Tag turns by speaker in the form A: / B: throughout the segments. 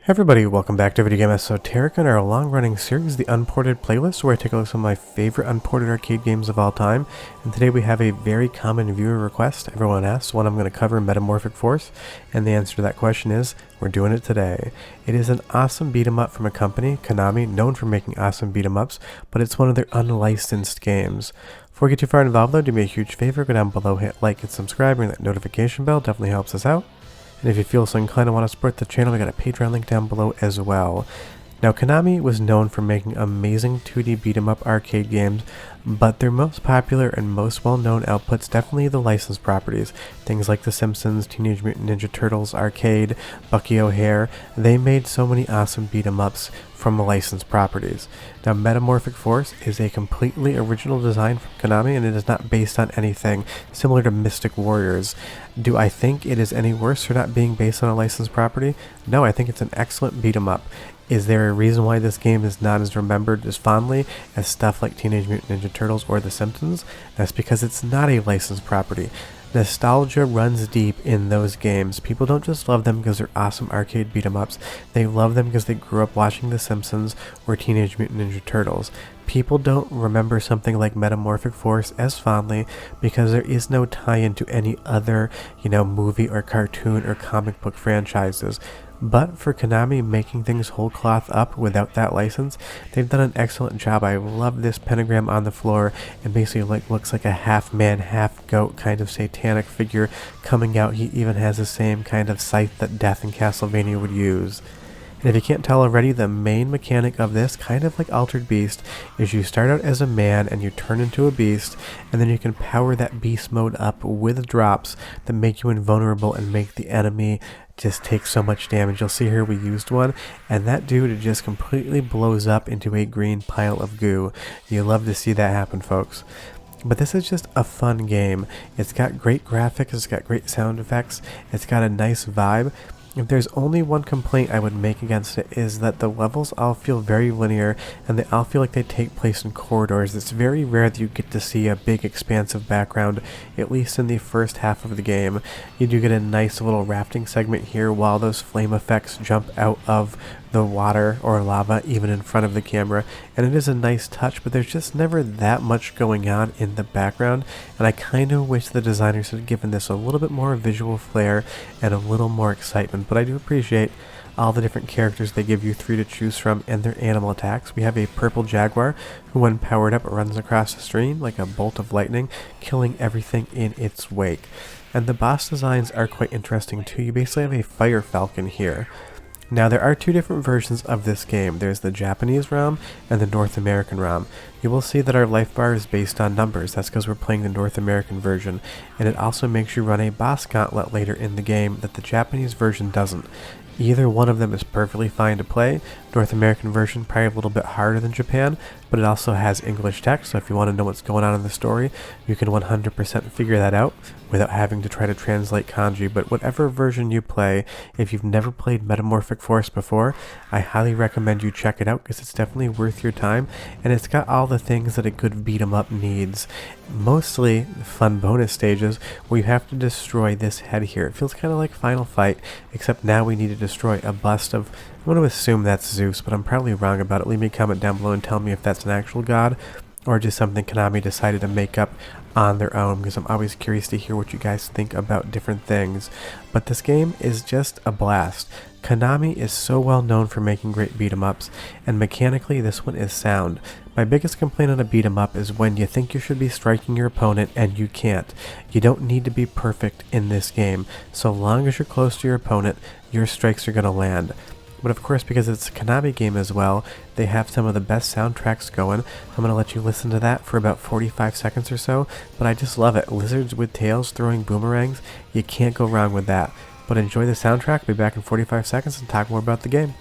A: Hey everybody, welcome back to Video Game Esoterica and our long-running series, the Unported Playlist, where I take a look at some of my favorite unported arcade games of all time. And today we have a very common viewer request. Everyone asks when I'm going to cover Metamorphic Force, and the answer to that question is, we're doing it today. It is an awesome beat-em-up from a company, Konami, known for making awesome beat-em-ups, but it's one of their unlicensed games. Before we get too far involved though, do me a huge favor, go down below, hit like and subscribe, ring that notification bell, definitely helps us out. And if you feel so inclined to want to support the channel, we got a Patreon link down below as well. Now, Konami was known for making amazing 2D beat-em-up arcade games, but their most popular and most well-known outputs definitely the licensed properties. Things like The Simpsons, Teenage Mutant Ninja Turtles, Arcade, Bucky O'Hare. They made so many awesome beat-em-ups from licensed properties. Now, Metamorphic Force is a completely original design from Konami, and it is not based on anything similar to Mystic Warriors. Do I think it is any worse for not being based on a licensed property? No, I think it's an excellent beat-em-up. Is there a reason why this game is not as remembered as fondly as stuff like Teenage Mutant Ninja Turtles or The Simpsons? That's because it's not a licensed property. Nostalgia runs deep in those games. People don't just love them because they're awesome arcade beat-em-ups. They love them because they grew up watching The Simpsons or Teenage Mutant Ninja Turtles. People don't remember something like Metamorphic Force as fondly because there is no tie-in to any other, movie or cartoon or comic book franchises. But for Konami making things whole cloth up without that license, they've done an excellent job. I love this pentagram on the floor. It basically looks like a half man, half goat kind of satanic figure coming out. He even has the same kind of scythe that Death in Castlevania would use. And if you can't tell already, the main mechanic of this, kind of like Altered Beast, is you start out as a man and you turn into a beast, and then you can power that beast mode up with drops that make you invulnerable and make the enemy just take so much damage. You'll see here we used one, and that dude just completely blows up into a green pile of goo. You love to see that happen, folks. But this is just a fun game. It's got great graphics, it's got great sound effects, it's got a nice vibe. If there's only one complaint I would make against it is that the levels all feel very linear and they all feel like they take place in corridors. It's very rare that you get to see a big expansive background, at least in the first half of the game. You do get a nice little rafting segment here while those flame effects jump out of the water or lava even in front of the camera, and it is a nice touch, but there's just never that much going on in the background, and I kind of wish the designers had given this a little bit more visual flair and a little more excitement. But I do appreciate all the different characters they give you 3 to choose from and their animal attacks. We have a purple jaguar who, when powered up, runs across the stream like a bolt of lightning, killing everything in its wake. And the boss designs are quite interesting too. You basically have a fire falcon here. Now, there are 2 different versions of this game. There's the Japanese ROM and the North American ROM. You will see that our life bar is based on numbers. That's because we're playing the North American version. And it also makes you run a boss gauntlet later in the game that the Japanese version doesn't. Either one of them is perfectly fine to play. North American version probably a little bit harder than Japan, but it also has English text, so if you want to know what's going on in the story, you can 100% figure that out without having to try to translate kanji. But whatever version you play, if you've never played Metamorphic Force before, I highly recommend you check it out because it's definitely worth your time, and it's got all the things that a good beat-em-up needs. Mostly fun bonus stages where you have to destroy this head here. It feels kind of like Final Fight, except now we need to destroy a bust of, I'm going to assume that's Zeus, but I'm probably wrong about it. Leave me a comment down below and tell me if that's an actual god or just something Konami decided to make up on their own, because I'm always curious to hear what you guys think about different things. But this game is just a blast. Konami is so well known for making great beat-em-ups, and mechanically this one is sound. My biggest complaint on a beat-em-up is when you think you should be striking your opponent and you can't. You don't need to be perfect in this game. So long as you're close to your opponent, your strikes are going to land. But of course, because it's a Konami game as well, they have some of the best soundtracks going. I'm going to let you listen to that for about 45 seconds or so, but I just love it. Lizards with tails throwing boomerangs, you can't go wrong with that. But enjoy the soundtrack, be back in 45 seconds and talk more about the game.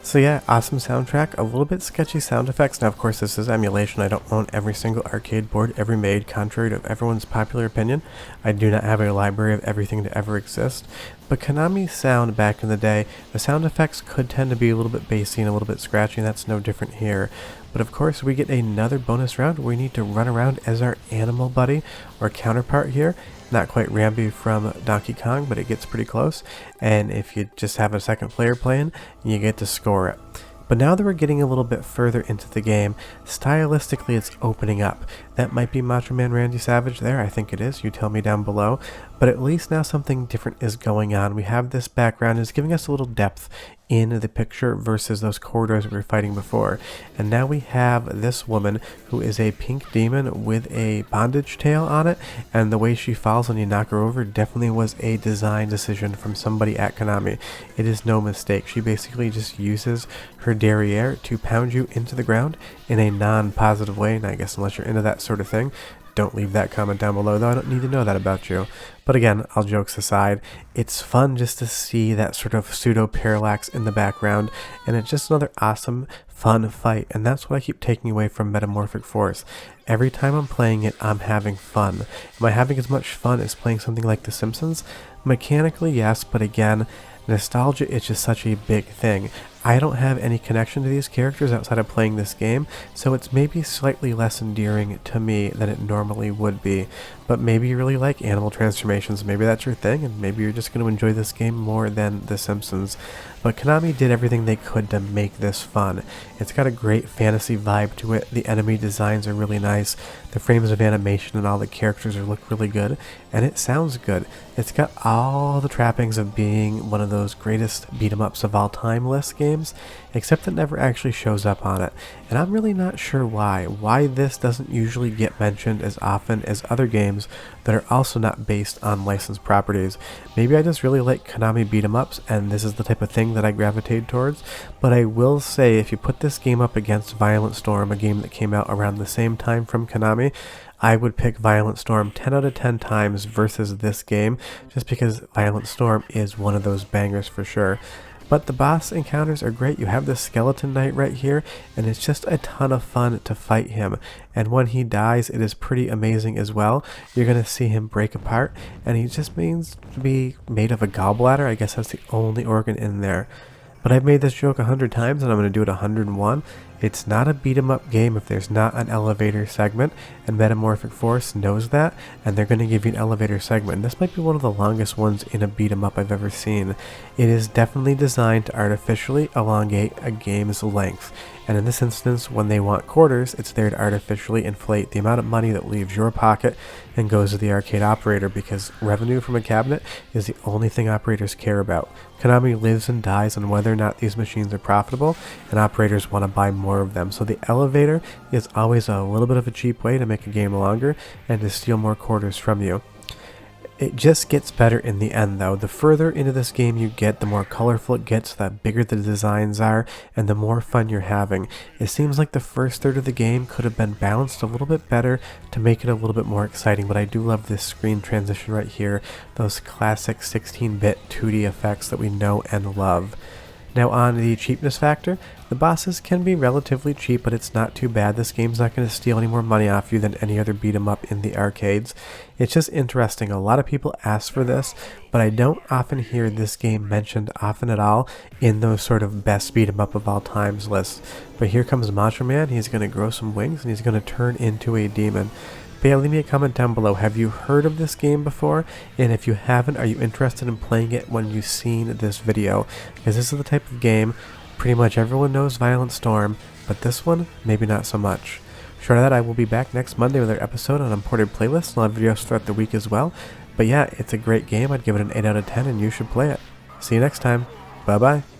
A: So yeah, awesome soundtrack, a little bit sketchy sound effects. Now of course this is emulation, I don't own every single arcade board ever made, contrary to everyone's popular opinion. I do not have a library of everything to ever exist. But Konami's sound back in the day, the sound effects could tend to be a little bit bassy and a little bit scratchy, and that's no different here. But of course we get another bonus round where we need to run around as our animal buddy, or counterpart here. Not quite Rambi from Donkey Kong, but it gets pretty close. And if you just have a second player playing, you get to score it. But now that we're getting a little bit further into the game, stylistically it's opening up. That might be Macho Man Randy Savage there, I think it is, you tell me down below. But at least now something different is going on. We have this background, it's giving us a little depth in the picture versus those corridors we were fighting before. And now we have this woman who is a pink demon with a bondage tail on it, and the way she falls when you knock her over definitely was a design decision from somebody at Konami. It is no mistake. She basically just uses her derriere to pound you into the ground in a non-positive way, and I guess unless you're into that sort of thing, don't leave that comment down below, though I don't need to know that about you. But again, all jokes aside, it's fun just to see that sort of pseudo-parallax in the background, and it's just another awesome, fun fight, and that's what I keep taking away from Metamorphic Force. Every time I'm playing it, I'm having fun. Am I having as much fun as playing something like The Simpsons? Mechanically, yes, but again, nostalgia is just such a big thing. I don't have any connection to these characters outside of playing this game, so it's maybe slightly less endearing to me than it normally would be. But maybe you really like animal transformations, maybe that's your thing, and maybe you're just going to enjoy this game more than The Simpsons. But Konami did everything they could to make this fun. It's got a great fantasy vibe to it, the enemy designs are really nice, the frames of animation and all the characters look really good, and it sounds good. It's got all the trappings of being one of those greatest beat-em-ups of all time list games, except it never actually shows up on it. And I'm really not sure why this doesn't usually get mentioned as often as other games that are also not based on licensed properties. Maybe I just really like Konami beat-em-ups and this is the type of thing that I gravitate towards, but I will say if you put this game up against Violent Storm, a game that came out around the same time from Konami, I would pick Violent Storm 10 out of 10 times versus this game, just because Violent Storm is one of those bangers for sure. But the boss encounters are great. You have this skeleton knight right here, and it's just a ton of fun to fight him. And when he dies, it is pretty amazing as well. You're going to see him break apart, and he just means to be made of a gallbladder. I guess that's the only organ in there. But I've made this joke 100 times, and I'm going to do it 101. It's not a beat-em-up game if there's not an elevator segment, and Metamorphic Force knows that, and they're going to give you an elevator segment. This might be one of the longest ones in a beat-em-up I've ever seen. It is definitely designed to artificially elongate a game's length, and in this instance, when they want quarters, it's there to artificially inflate the amount of money that leaves your pocket and goes to the arcade operator, because revenue from a cabinet is the only thing operators care about. Konami lives and dies on whether or not these machines are profitable, and operators want to buy more of them. So the elevator is always a little bit of a cheap way to make a game longer and to steal more quarters from you. It just gets better in the end though. The further into this game you get, the more colorful it gets, the bigger the designs are, and the more fun you're having. It seems like the first third of the game could have been balanced a little bit better to make it a little bit more exciting, but I do love this screen transition right here, those classic 16-bit 2D effects that we know and love. Now on the cheapness factor, the bosses can be relatively cheap, but it's not too bad. This game's not going to steal any more money off you than any other beat 'em up in the arcades. It's just interesting. A lot of people ask for this, but I don't often hear this game mentioned often at all in those sort of best beat 'em up of all times lists. But here comes Macho Man. He's going to grow some wings and he's going to turn into a demon. But yeah, leave me a comment down below. Have you heard of this game before? And if you haven't, are you interested in playing it when you've seen this video? Because this is the type of game pretty much everyone knows Violent Storm, but this one, maybe not so much. Short of that, I will be back next Monday with our episode on Imported Playlists. I'll have videos throughout the week as well. But yeah, it's a great game. I'd give it an 8 out of 10 and you should play it. See you next time. Bye bye.